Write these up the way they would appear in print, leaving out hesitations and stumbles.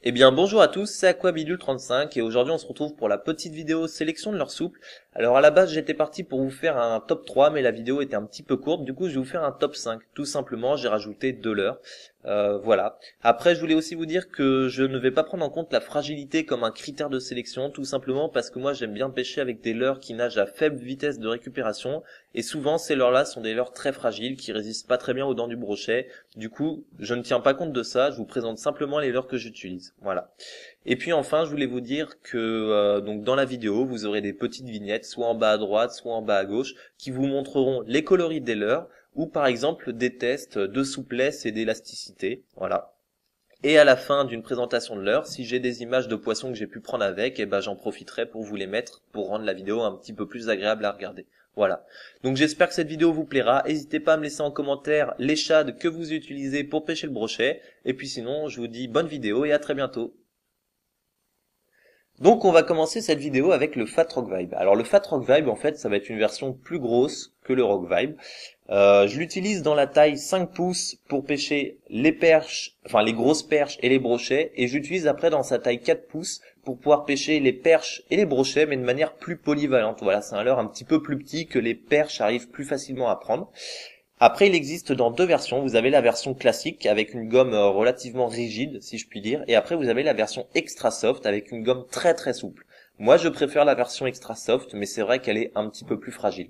Eh bien bonjour à tous, c'est Aquabidule35 et aujourd'hui on se retrouve pour la petite vidéo sélection de leurre souple. Alors à la base j'étais parti pour vous faire un top 3 mais la vidéo était un petit peu courte, du coup je vais vous faire un top 5. Tout simplement j'ai rajouté 2 leurres. Voilà. Après je voulais aussi vous dire que je ne vais pas prendre en compte la fragilité comme un critère de sélection, tout simplement parce que moi j'aime bien pêcher avec des leurres qui nagent à faible vitesse de récupération et souvent ces leurres-là sont des leurres très fragiles qui résistent pas très bien aux dents du brochet. Du coup, je ne tiens pas compte de ça, je vous présente simplement les leurres que j'utilise. Voilà. Et puis enfin, je voulais vous dire que donc dans la vidéo, vous aurez des petites vignettes, soit en bas à droite, soit en bas à gauche, qui vous montreront les coloris des leurres, ou par exemple des tests de souplesse et d'élasticité. Voilà. Et à la fin d'une présentation de leurre, si j'ai des images de poissons que j'ai pu prendre avec, et ben j'en profiterai pour vous les mettre, pour rendre la vidéo un petit peu plus agréable à regarder. Voilà. Donc j'espère que cette vidéo vous plaira. N'hésitez pas à me laisser en commentaire les shades que vous utilisez pour pêcher le brochet. Et puis sinon, je vous dis bonne vidéo et à très bientôt. Donc on va commencer cette vidéo avec le Fat Rock Vibe. Alors le Fat Rock Vibe, en fait, ça va être une version plus grosse que le Rock Vibe. Je l'utilise dans la taille 5 pouces pour pêcher les perches, enfin les grosses perches et les brochets, et j'utilise après dans sa taille 4 pouces pour pouvoir pêcher les perches et les brochets, mais de manière plus polyvalente. Voilà, c'est un leurre un petit peu plus petit que les perches arrivent plus facilement à prendre. Après, il existe dans deux versions. Vous avez la version classique avec une gomme relativement rigide, si je puis dire, et après vous avez la version extra soft avec une gomme très très souple. Moi, je préfère la version extra soft, mais c'est vrai qu'elle est un petit peu plus fragile.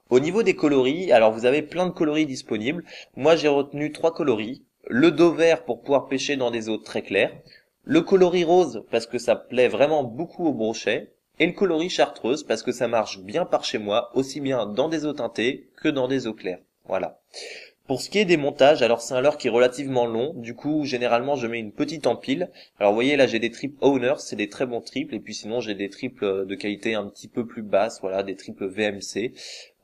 Au niveau des coloris, alors vous avez plein de coloris disponibles. Moi, j'ai retenu 3 coloris. Le dos vert pour pouvoir pêcher dans des eaux très claires. Le coloris rose parce que ça plaît vraiment beaucoup au brochet. Et le coloris chartreuse parce que ça marche bien par chez moi, aussi bien dans des eaux teintées que dans des eaux claires. Voilà. Pour ce qui est des montages, alors c'est un leurre qui est relativement long, du coup généralement je mets une petite empile. Alors vous voyez là j'ai des triples Owner, c'est des très bons triples, et puis sinon j'ai des triples de qualité un petit peu plus basse, voilà, des triples VMC.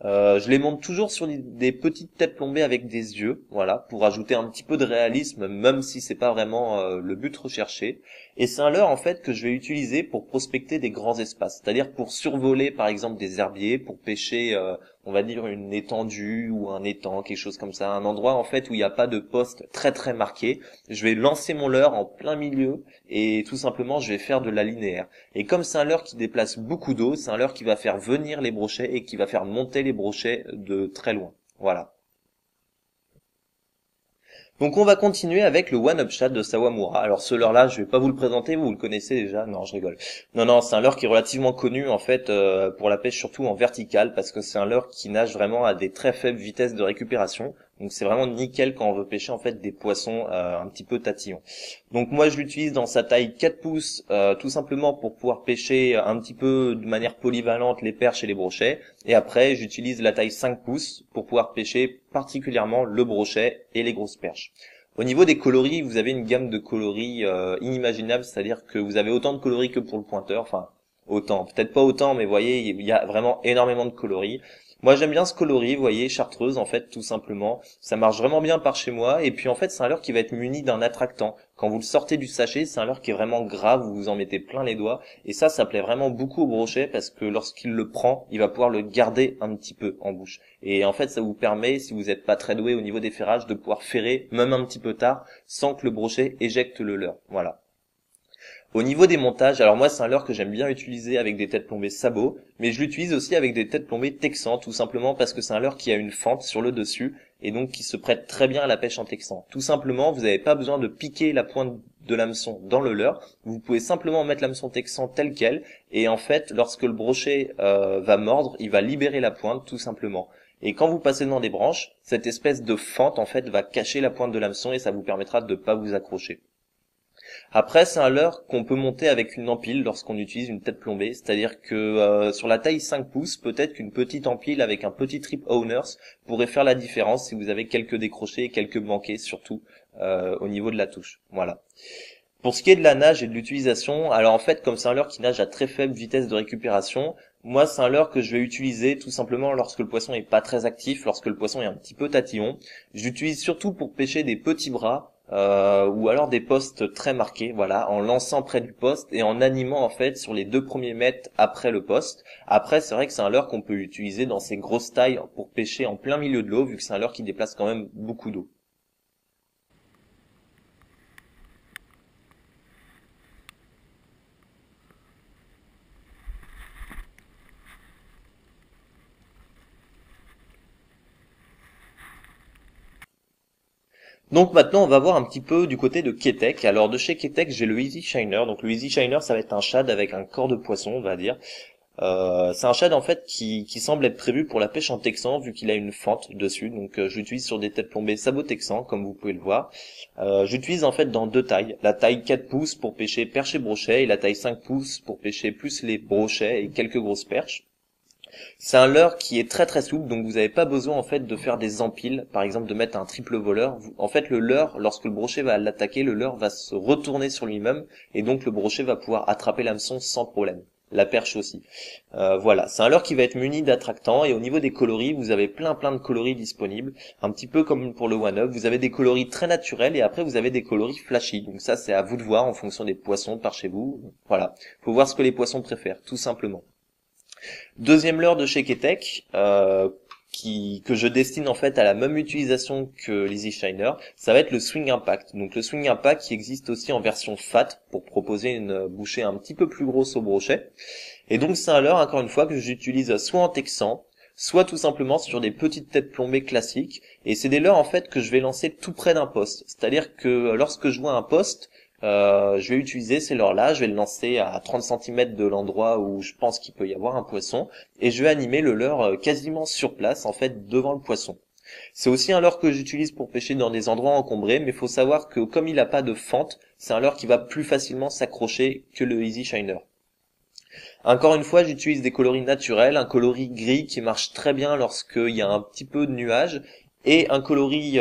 Je les monte toujours sur des petites têtes plombées avec des yeux, voilà, pour ajouter un petit peu de réalisme, même si c'est pas vraiment le but recherché. Et c'est un leurre en fait que je vais utiliser pour prospecter des grands espaces, c'est-à-dire pour survoler par exemple des herbiers, pour pêcher, on va dire une étendue ou un étang, quelque chose comme ça, un endroit en fait où il n'y a pas de poste très très marqué. Je vais lancer mon leurre en plein milieu et tout simplement je vais faire de la linéaire. Et comme c'est un leurre qui déplace beaucoup d'eau, c'est un leurre qui va faire venir les brochets et qui va faire monter les brochets de très loin. Voilà. Donc on va continuer avec le One Up Shad de Sawamura. Alors ce leurre-là, je vais pas vous le présenter, vous le connaissez déjà. Non, je rigole. Non, c'est un leurre qui est relativement connu en fait pour la pêche surtout en verticale parce que c'est un leurre qui nage vraiment à des très faibles vitesses de récupération. Donc c'est vraiment nickel quand on veut pêcher en fait des poissons un petit peu tatillons. Donc moi je l'utilise dans sa taille 4 pouces tout simplement pour pouvoir pêcher un petit peu de manière polyvalente les perches et les brochets. Et après j'utilise la taille 5 pouces pour pouvoir pêcher particulièrement le brochet et les grosses perches. Au niveau des coloris, vous avez une gamme de coloris inimaginable, c'est-à-dire que vous avez autant de coloris que pour le pointeur, enfin autant, peut-être pas autant, mais vous voyez, il y a vraiment énormément de coloris. Moi j'aime bien ce coloris, vous voyez, chartreuse en fait tout simplement. Ça marche vraiment bien par chez moi et puis en fait c'est un leurre qui va être muni d'un attractant. Quand vous le sortez du sachet, c'est un leurre qui est vraiment gras, vous vous en mettez plein les doigts et ça plaît vraiment beaucoup au brochet parce que lorsqu'il le prend, il va pouvoir le garder un petit peu en bouche. Et en fait ça vous permet, si vous n'êtes pas très doué au niveau des ferrages, de pouvoir ferrer même un petit peu tard sans que le brochet éjecte le leurre. Voilà. Au niveau des montages, alors moi c'est un leurre que j'aime bien utiliser avec des têtes plombées sabots, mais je l'utilise aussi avec des têtes plombées texan, tout simplement parce que c'est un leurre qui a une fente sur le dessus, et donc qui se prête très bien à la pêche en texan. Tout simplement, vous n'avez pas besoin de piquer la pointe de l'hameçon dans le leurre, vous pouvez simplement mettre l'hameçon texan tel quel, et en fait, lorsque le brochet va mordre, il va libérer la pointe tout simplement. Et quand vous passez dans des branches, cette espèce de fente en fait va cacher la pointe de l'hameçon et ça vous permettra de ne pas vous accrocher. Après, c'est un leurre qu'on peut monter avec une empile lorsqu'on utilise une tête plombée, c'est-à-dire que sur la taille 5 pouces, peut-être qu'une petite empile avec un petit trip owners pourrait faire la différence si vous avez quelques décrochés et quelques manqués surtout au niveau de la touche. Voilà. Pour ce qui est de la nage et de l'utilisation, alors en fait, comme c'est un leurre qui nage à très faible vitesse de récupération, moi c'est un leurre que je vais utiliser tout simplement lorsque le poisson est pas très actif, lorsque le poisson est un petit peu tatillon. J'utilise surtout pour pêcher des petits bras ou alors des postes très marqués, voilà, en lançant près du poste et en animant en fait sur les 2 premiers mètres après le poste. Après, c'est vrai que c'est un leurre qu'on peut utiliser dans ses grosses tailles pour pêcher en plein milieu de l'eau, vu que c'est un leurre qui déplace quand même beaucoup d'eau. Donc maintenant, on va voir un petit peu du côté de Ketek. Alors de chez Ketek, j'ai le Easy Shiner. Donc le Easy Shiner, ça va être un shad avec un corps de poisson, on va dire. C'est un shad en fait qui semble être prévu pour la pêche en texan vu qu'il a une fente dessus. Donc je l'utilise sur des têtes plombées sabot texan comme vous pouvez le voir. J'utilise en fait dans deux tailles. La taille 4 pouces pour pêcher perche et brochet et la taille 5 pouces pour pêcher plus les brochets et quelques grosses perches. C'est un leurre qui est très très souple, donc vous n'avez pas besoin en fait de faire des empiles, par exemple de mettre un triple voleur. En fait, le leurre, lorsque le brochet va l'attaquer, le leurre va se retourner sur lui-même et donc le brochet va pouvoir attraper l'hameçon sans problème. La perche aussi. Voilà, c'est un leurre qui va être muni d'attractants et au niveau des coloris, vous avez plein de coloris disponibles, un petit peu comme pour le One Up. Vous avez des coloris très naturels et après vous avez des coloris flashy. Donc ça, c'est à vous de voir en fonction des poissons par chez vous. Voilà, faut voir ce que les poissons préfèrent, tout simplement. Deuxième leurre de chez Ketek, que je destine en fait à la même utilisation que l'Easy Shiner, ça va être le Swing Impact. Donc le Swing Impact qui existe aussi en version fat pour proposer une bouchée un petit peu plus grosse au brochet. Et donc c'est un leurre encore une fois que j'utilise soit en texan, soit tout simplement sur des petites têtes plombées classiques. Et c'est des leurres en fait que je vais lancer tout près d'un poste. C'est-à-dire que lorsque je vois un poste, je vais utiliser ces leurres-là, je vais le lancer à 30 cm de l'endroit où je pense qu'il peut y avoir un poisson, et je vais animer le leurre quasiment sur place, en fait, devant le poisson. C'est aussi un leurre que j'utilise pour pêcher dans des endroits encombrés, mais il faut savoir que comme il n'a pas de fente, c'est un leurre qui va plus facilement s'accrocher que le Easy Shiner. Encore une fois, j'utilise des coloris naturels, un coloris gris qui marche très bien lorsqu'il y a un petit peu de nuages, et un coloris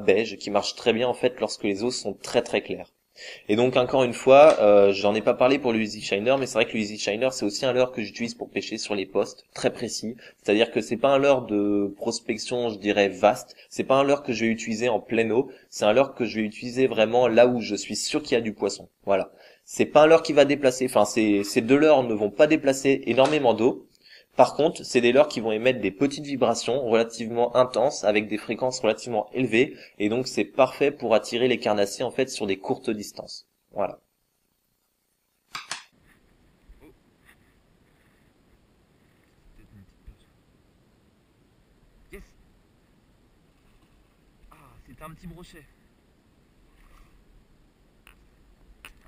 beige qui marche très bien en fait lorsque les eaux sont très très claires. Et donc encore une fois, j'en ai pas parlé pour le Easy Shiner, mais c'est vrai que le Easy Shiner c'est aussi un leurre que j'utilise pour pêcher sur les postes, très précis. C'est-à-dire que c'est pas un leurre de prospection, je dirais vaste. C'est pas un leurre que je vais utiliser en pleine eau. C'est un leurre que je vais utiliser vraiment là où je suis sûr qu'il y a du poisson. Voilà. C'est pas un leurre qui va déplacer. Enfin, ces deux leurres ne vont pas déplacer énormément d'eau. Par contre, c'est des leurres qui vont émettre des petites vibrations relativement intenses avec des fréquences relativement élevées et donc c'est parfait pour attirer les carnassiers en fait sur des courtes distances. Voilà. Oh, peut-être une petite perche. Yes. Ah, c'était un petit brochet.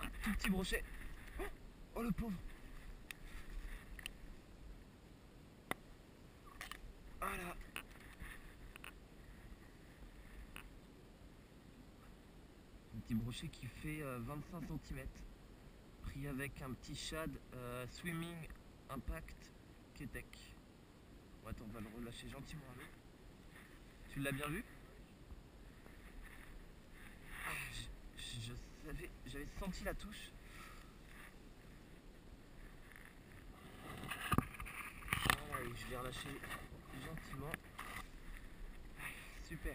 Un tout petit brochet. Oh, oh le pauvre. Voilà. Un petit brochet qui fait 25 cm. Pris avec un petit shad Swimming Impact Ketek. Bon, attends, on va le relâcher gentiment à l'eau. Tu l'as bien vu? Ah, je savais, j'avais senti la touche. Voilà, et je l'ai relâché gentiment. Super.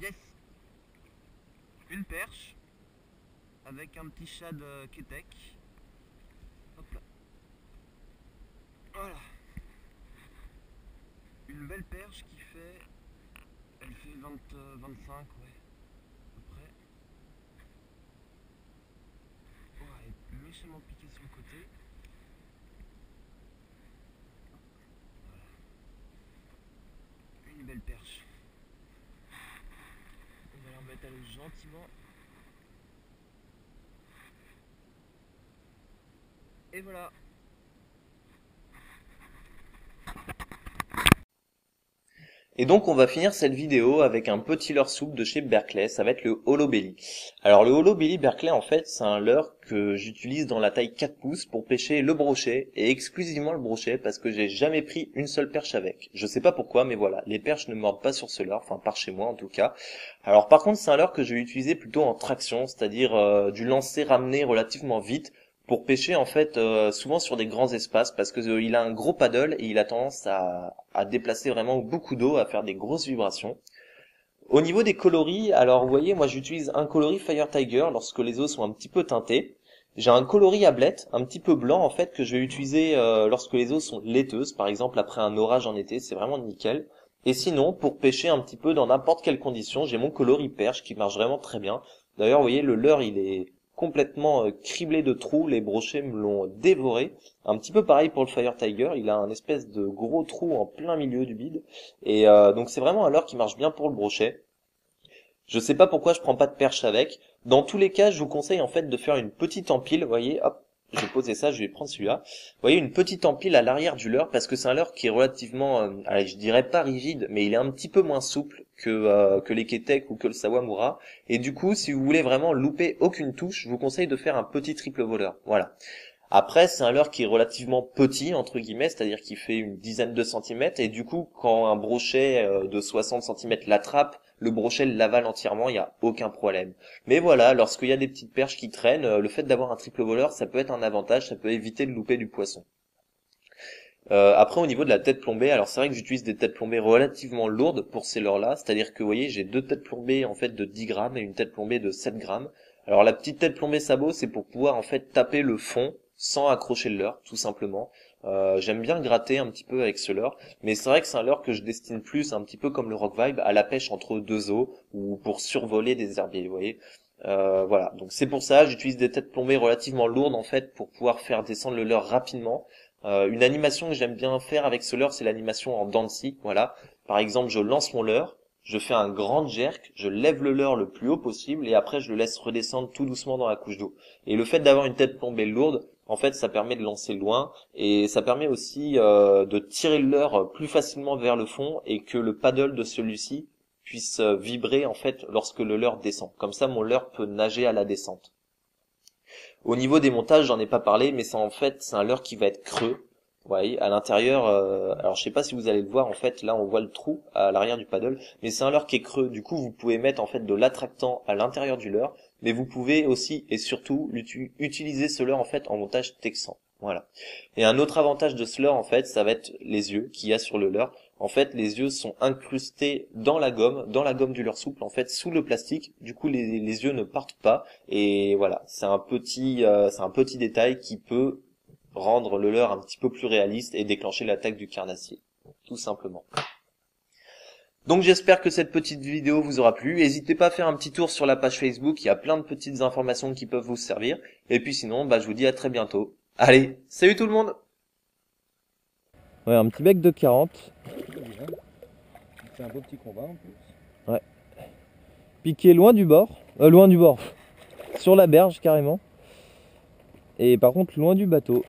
Yes. Une perche avec un petit shad Ketek. Hop là. Voilà. Une belle perche qui fait. Elle fait 20, 25, ouais. À peu près. Oh, elle est méchamment piquée sur le côté. Une belle perche. On va la remettre à l'eau gentiment. Et voilà. Et donc on va finir cette vidéo avec un petit leurre souple de chez Berkeley, ça va être le Hollow Belly. Alors le Hollow Belly Berkeley en fait c'est un leurre que j'utilise dans la taille 4 pouces pour pêcher le brochet et exclusivement le brochet parce que j'ai jamais pris une seule perche avec. Je sais pas pourquoi mais voilà, les perches ne mordent pas sur ce leurre, enfin par chez moi en tout cas. Alors par contre c'est un leurre que je vais utiliser plutôt en traction, c'est-à-dire du lancer ramené relativement vite pour pêcher en fait souvent sur des grands espaces parce que il a un gros paddle et il a tendance à déplacer vraiment beaucoup d'eau, à faire des grosses vibrations. Au niveau des coloris, alors vous voyez, moi j'utilise un coloris Fire Tiger lorsque les eaux sont un petit peu teintées. J'ai un coloris à blettes, un petit peu blanc en fait, que je vais utiliser lorsque les eaux sont laiteuses, par exemple après un orage en été, c'est vraiment nickel. Et sinon, pour pêcher un petit peu dans n'importe quelle condition, j'ai mon coloris perche qui marche vraiment très bien. D'ailleurs, vous voyez, le leurre, il est complètement criblé de trous, les brochets me l'ont dévoré. Un petit peu pareil pour le Fire Tiger, il a un espèce de gros trou en plein milieu du bide. Et donc c'est vraiment un leurre qui marche bien pour le brochet. Je sais pas pourquoi je prends pas de perche avec. Dans tous les cas, je vous conseille en fait de faire une petite empile. Vous voyez, hop, je vais poser ça, je vais prendre celui-là. Vous voyez, une petite empile à l'arrière du leurre parce que c'est un leurre qui est relativement, allez, je dirais pas rigide, mais il est un petit peu moins souple que les Ketek ou que le Sawamura. Et du coup, si vous voulez vraiment louper aucune touche, je vous conseille de faire un petit triple voleur. Voilà. Après, c'est un leurre qui est relativement petit, entre guillemets, c'est-à-dire qu'il fait une dizaine de centimètres, et du coup, quand un brochet de 60 centimètres l'attrape, le brochet l'avale entièrement, il n'y a aucun problème. Mais voilà, lorsqu'il y a des petites perches qui traînent, le fait d'avoir un triple voleur, ça peut être un avantage, ça peut éviter de louper du poisson. Après, au niveau de la tête plombée, alors c'est vrai que j'utilise des têtes plombées relativement lourdes pour ces leurres-là, c'est-à-dire que, vous voyez, j'ai deux têtes plombées en fait de 10 grammes et une tête plombée de 7 grammes. Alors la petite tête plombée sabot, c'est pour pouvoir en fait taper le fond sans accrocher le leurre, tout simplement. J'aime bien gratter un petit peu avec ce leurre, mais c'est vrai que c'est un leurre que je destine plus, un petit peu comme le Rock Vibe, à la pêche entre deux eaux ou pour survoler des herbiers, vous voyez. Voilà, donc c'est pour ça, j'utilise des têtes plombées relativement lourdes en fait pour pouvoir faire descendre le leurre rapidement. Une animation que j'aime bien faire avec ce leurre, c'est l'animation en dents de scie, voilà. Par exemple, je lance mon leurre, je fais un grand jerk, je lève le leurre le plus haut possible et après je le laisse redescendre tout doucement dans la couche d'eau. Et le fait d'avoir une tête plombée lourde, en fait, ça permet de lancer loin et ça permet aussi de tirer le leurre plus facilement vers le fond et que le paddle de celui-ci puisse vibrer en fait lorsque le leurre descend. Comme ça, mon leurre peut nager à la descente. Au niveau des montages, j'en ai pas parlé, mais c'est en fait, c'est un leurre qui va être creux. Vous voyez, à l'intérieur, alors je sais pas si vous allez le voir, en fait, là on voit le trou à l'arrière du paddle, mais c'est un leurre qui est creux. Du coup, vous pouvez mettre en fait de l'attractant à l'intérieur du leurre, mais vous pouvez aussi et surtout utiliser ce leurre en fait en montage texan. Voilà. Et un autre avantage de ce leurre en fait, ça va être les yeux qu'il y a sur le leurre. En fait, les yeux sont incrustés dans la gomme du leurre souple, en fait, sous le plastique. Du coup, les yeux ne partent pas. Et voilà, c'est un petit détail qui peut rendre le leurre un petit peu plus réaliste et déclencher l'attaque du carnassier, tout simplement. Donc j'espère que cette petite vidéo vous aura plu. N'hésitez pas à faire un petit tour sur la page Facebook, il y a plein de petites informations qui peuvent vous servir. Et puis sinon, je vous dis à très bientôt. Allez, salut tout le monde! Ouais, un petit bec de 40. C'est un beau petit combat en plus. Ouais. Piqué loin du bord, sur la berge carrément. Et par contre loin du bateau.